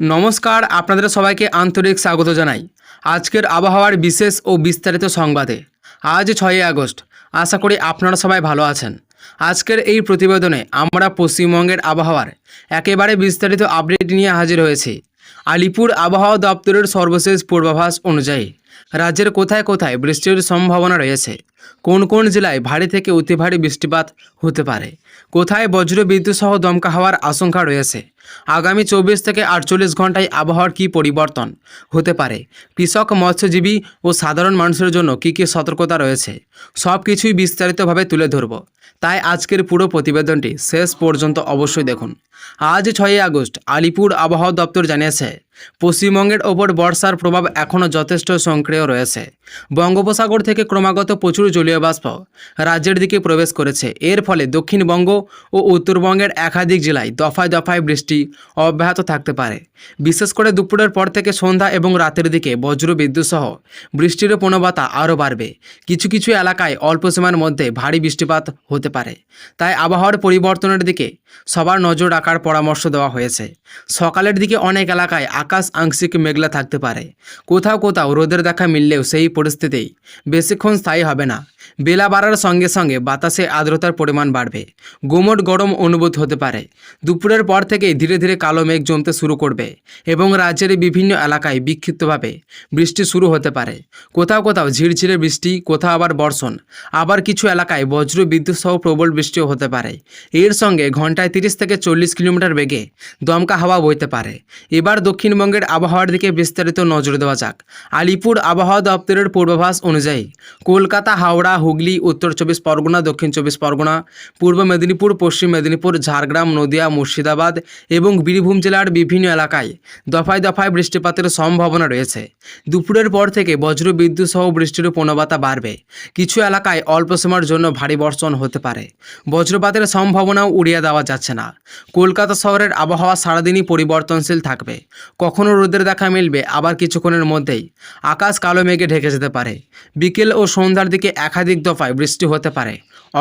নমস্কার, আপনাদের সবাইকে আন্তরিক স্বাগত জানাই আজকের আবহাওয়ার বিশেষ ও বিস্তারিত সংবাদে। আজ 6 আগস্ট। আশা করি আপনারা সবাই ভালো আছেন। আজকের এই প্রতিবেদনে আমরা পশ্চিমবঙ্গের আবহাওয়ার একেবারে বিস্তারিত আপডেট নিয়ে হাজির হয়েছি। আলিপুর আবহাওয়া দপ্তরের সর্বশেষ পূর্বাভাস অনুযায়ী রাজ্যের কোথায় কোথায় বৃষ্টির সম্ভাবনা রয়েছে, কোন কোন জেলায় ভারী থেকে অতি ভারী বৃষ্টিপাত হতে পারে, কোথায় বজ্র বিদ্যুৎ সহ দমকা হওয়ার আশঙ্কা রয়েছে, আগামী 24 থেকে 48 ঘন্টায় আবহাওয়ার কী পরিবর্তন হতে পারে, কৃষক, মৎস্যজীবী ও সাধারণ মানুষের জন্য কী কী সতর্কতা রয়েছে, সব কিছুই বিস্তারিতভাবে তুলে ধরব। তাই আজকের পুরো প্রতিবেদনটি শেষ পর্যন্ত অবশ্যই দেখুন। আজ 6 আগস্ট আলিপুর আবহাওয়া দপ্তর জানিয়েছে, পশ্চিমবঙ্গের ওপর বর্ষার প্রভাব এখনও যথেষ্ট সক্রিয় রয়েছে। বঙ্গোপসাগর থেকে ক্রমাগত প্রচুর জলীয় বাষ্প রাজ্যের দিকে প্রবেশ করেছে। এর ফলে দক্ষিণবঙ্গ ও উত্তরবঙ্গের একাধিক জেলায় দফায় দফায় বৃষ্টি অব্যাহত থাকতে পারে। বিশেষ করে দুপুরের পর থেকে সন্ধ্যা এবং রাতের দিকে বজ্র বিদ্যুৎ সহ বৃষ্টির প্রবণতা আরও বাড়বে। কিছু কিছু এলাকায় অল্প সময়ের মধ্যে ভারী বৃষ্টিপাত হতে পারে। তাই আবহাওয়ার পরিবর্তনের দিকে সবার নজর রাখার পরামর্শ দেওয়া হয়েছে। সকালের দিকে অনেক এলাকায় আকাশ আংশিক মেঘলা থাকতে পারে। কোথাও কোথাও রোদের দেখা মিললেও সেই পরিস্থিতি বেশিক্ষণ স্থায়ী হবে না। বেলা বাড়ার সঙ্গে সঙ্গে বাতাসে আর্দ্রতার পরিমাণ বাড়বে। গুমোট গরম অনুভূত হতে পারে। দুপুরের পর থেকেই ধীরে ধীরে কালো মেঘ জমতে শুরু করবে এবং রাজ্যের বিভিন্ন এলাকায় বিক্ষিপ্তভাবে বৃষ্টি শুরু হতে পারে। কোথাও কোথাও ঝিরঝিরে বৃষ্টি, কোথাও আবার বর্ষণ, আবার কিছু এলাকায় বজ্র বিদ্যুৎ সহ প্রবল বৃষ্টিও হতে পারে। এর সঙ্গে ঘন্টায় 30 থেকে 40 কিলোমিটার বেগে দমকা হাওয়া বইতে পারে। এবার দক্ষিণবঙ্গের আবহাওয়ার দিকে বিস্তারিত নজর দেওয়া যাক। আলিপুর আবহাওয়া দপ্তরের পূর্বাভাস অনুযায়ী কলকাতা, হাওড়া, হুগলি, উত্তর 24 পরগনা, দক্ষিণ 24 পরগনা, পূর্ব মেদিনীপুর, পশ্চিম মেদিনীপুর, ঝাড়গ্রাম, নদিয়া, মুর্শিদাবাদ এবং বীরভূম জেলার বিভিন্ন এলাকায় দফায় দফায় বৃষ্টিপাতের সম্ভাবনা রয়েছে। দুপুরের পর থেকে বজ্র বিদ্যুৎ সহ বৃষ্টির প্রবণতা বাড়বে। কিছু এলাকায় অল্প সময়ের জন্য ভারী বর্ষণ হতে পারে। বজ্রপাতের সম্ভাবনাও উড়িয়ে দেওয়া যাচ্ছে না। কলকাতা শহরের আবহাওয়া সারাদিনই পরিবর্তনশীল থাকবে। কখনো রোদের দেখা মিলবে, আবার কিছুক্ষণের মধ্যেই আকাশ কালো মেঘে ঢেকে যেতে পারে। বিকেল ও সন্ধ্যার দিকে একাধিক দফায় বৃষ্টি হতে পারে।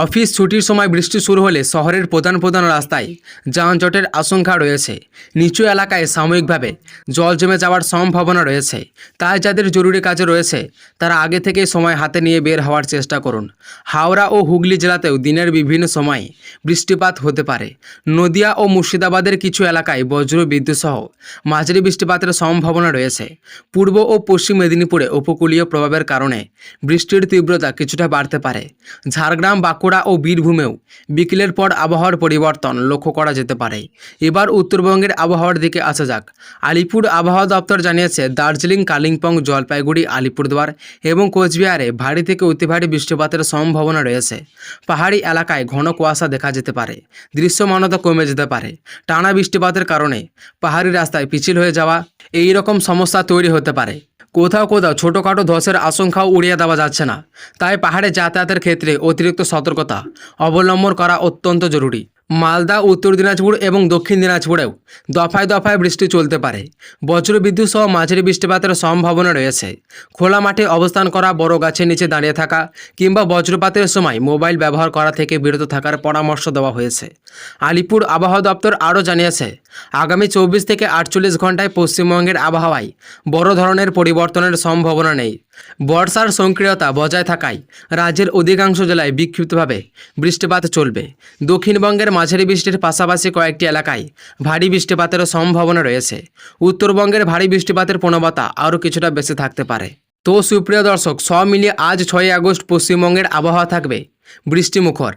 অফিস ছুটির সময় বৃষ্টি শুরু হলে শহরের প্রধান প্রধান রাস্তায় যানজটের আশঙ্কা রয়েছে। নিচু এলাকায় সাময়িকভাবে জল জমে যাওয়ার সম্ভাবনা রয়েছে। তাই যাদের জরুরি কাজে রয়েছে তারা আগে থেকেই সময় হাতে নিয়ে বের হওয়ার চেষ্টা করুন। হাওড়া ও হুগলি জেলাতেও দিনের বিভিন্ন সময়ে বৃষ্টিপাত হতে পারে। নদিয়া ও মুর্শিদাবাদের কিছু এলাকায় বজ্র বিদ্যুৎ সহ মাঝারি বৃষ্টিপাতের সম্ভাবনা রয়েছে। পূর্ব ও পশ্চিম মেদিনীপুরে উপকূলীয় প্রভাবের কারণে বৃষ্টির তীব্রতা কিছুটা বাড়তে পারে। ঝাড়গ্রাম, বাঁকুড়া ও বীরভূমেও বিকেলের পর আবহাওয়ার পরিবর্তন লক্ষ্য করা যেতে পারে। এবার উত্তরবঙ্গের আবহাওয়ার দিকে আসা যাক। আলিপুর আবহাওয়া দপ্তর জানিয়েছে, দার্জিলিং, কালিম্পং, জলপাইগুড়ি, আলিপুরদুয়ার এবং কোচবিহারে ভারী থেকে অতি ভারী বৃষ্টিপাতের সম্ভাবনা রয়েছে। পাহাড়ি এলাকায় ঘন কুয়াশা দেখা যেতে পারে। দৃশ্যমানতা কমে যেতে পারে। টানা বৃষ্টিপাতের কারণে পাহাড়ি রাস্তায় পিছিল হয়ে যাওয়া এই রকম সমস্যা তৈরি হতে পারে। কোথাও কোথাও ছোটোখাটো ধসের আশঙ্কাও উড়িয়ে দেওয়া যাচ্ছে না। তাই পাহাড়ে যাতায়াতের ক্ষেত্রে অতিরিক্ত সতর্কতা অবলম্বন করা অত্যন্ত জরুরি। মালদা, উত্তর দিনাজপুর এবং দক্ষিণ দিনাজপুরেও দফায় দফায় বৃষ্টি চলতে পারে। বজ্র বিদ্যুৎ সহ মাঝারি বৃষ্টিপাতের সম্ভাবনা রয়েছে। খোলা মাঠে অবস্থান করা, বড় গাছের নিচে দাঁড়িয়ে থাকা কিংবা বজ্রপাতের সময় মোবাইল ব্যবহার করা থেকে বিরত থাকার পরামর্শ দেওয়া হয়েছে। আলিপুর আবহাওয়া দপ্তর আরও জানিয়েছে, আগামী 24 থেকে 48 ঘন্টায় পশ্চিমবঙ্গের আবহাওয়ায় বড় ধরনের পরিবর্তনের সম্ভাবনা নেই। বর্ষার সক্রিয়তা বজায় থাকায় রাজ্যের অধিকাংশ জেলায় বিক্ষিপ্তভাবে বৃষ্টিপাত চলবে। দক্ষিণবঙ্গের মাঝারি বৃষ্টির পাশাপাশি কয়েকটি এলাকায় ভারী বৃষ্টিপাতের সম্ভাবনা রয়েছে। উত্তরবঙ্গের ভারী বৃষ্টিপাতের প্রবণতা আরও কিছুটা বেশি থাকতে পারে। তো সুপ্রিয় দর্শক, সব মিলিয়ে আজ 6 আগস্ট পশ্চিমবঙ্গের আবহাওয়া থাকবে বৃষ্টিমুখর।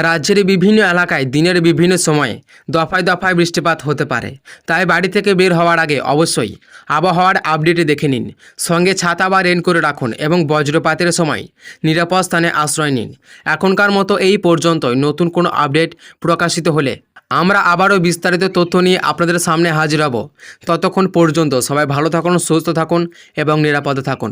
রাজ্যের বিভিন্ন এলাকায় দিনের বিভিন্ন সময়ে দফায় দফায় বৃষ্টিপাত হতে পারে। তাই বাড়ি থেকে বের হওয়ার আগে অবশ্যই আবহাওয়ার আপডেটে দেখে নিন। সঙ্গে ছাতা বা রেন করে রাখুন এবং বজ্রপাতের সময় নিরাপদ স্থানে আশ্রয় নিন। এখনকার মতো এই পর্যন্তই। নতুন কোনো আপডেট প্রকাশিত হলে আমরা আবারও বিস্তারিত তথ্য নিয়ে আপনাদের সামনে হাজির হব। ততক্ষণ পর্যন্ত সবাই ভালো থাকুন, সুস্থ থাকুন এবং নিরাপদে থাকুন।